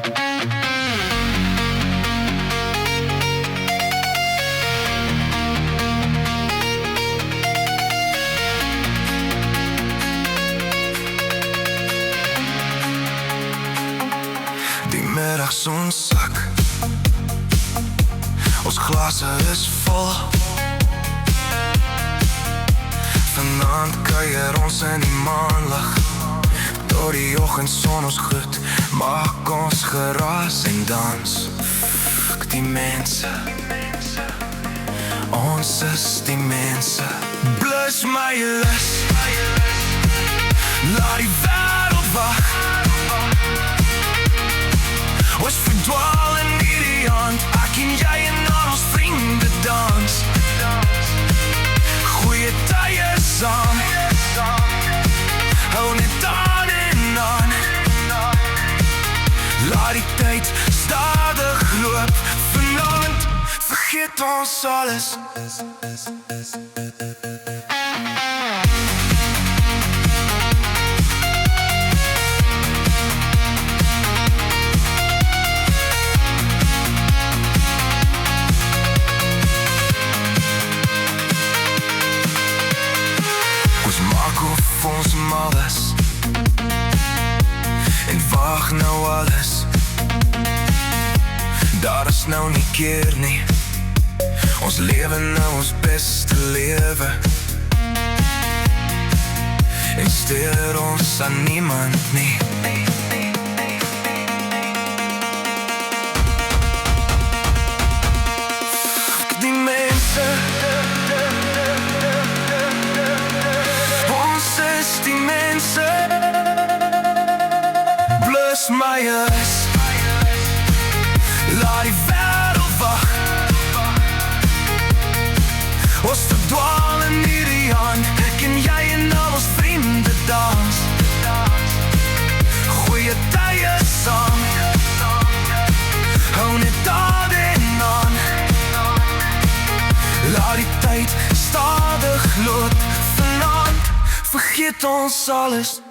Die middagson sak, ons glase is vol. Vanaand kuier ons in die maanlig, tot die oggendson ons goed, maak ons geraas en dans. Fuck die mense, ons is die mense. Blus my lus, laat die wêreld wag. Ons verdwaal in hierdie aand, ek en jy en al ons vriende dans. Goeie tye saam, hou net aan en aan. Laat die tyd stadig loop, vanaand vergeet ons alles. Ons mal is en waag nou alles. Daar is nou nie keer nie, ons lewe nou ons beste lewe en steur ons aan niemand nie. Fuck die mense, die mense. Blus my is, laat die wêreld wag. Ons verdwaal in hierdie aand, ek en jy en al ons vriende dans. Goeie tye saam, hou net aan en aan. Laat die tyd stadig loop, vanaand vergeet ons alles.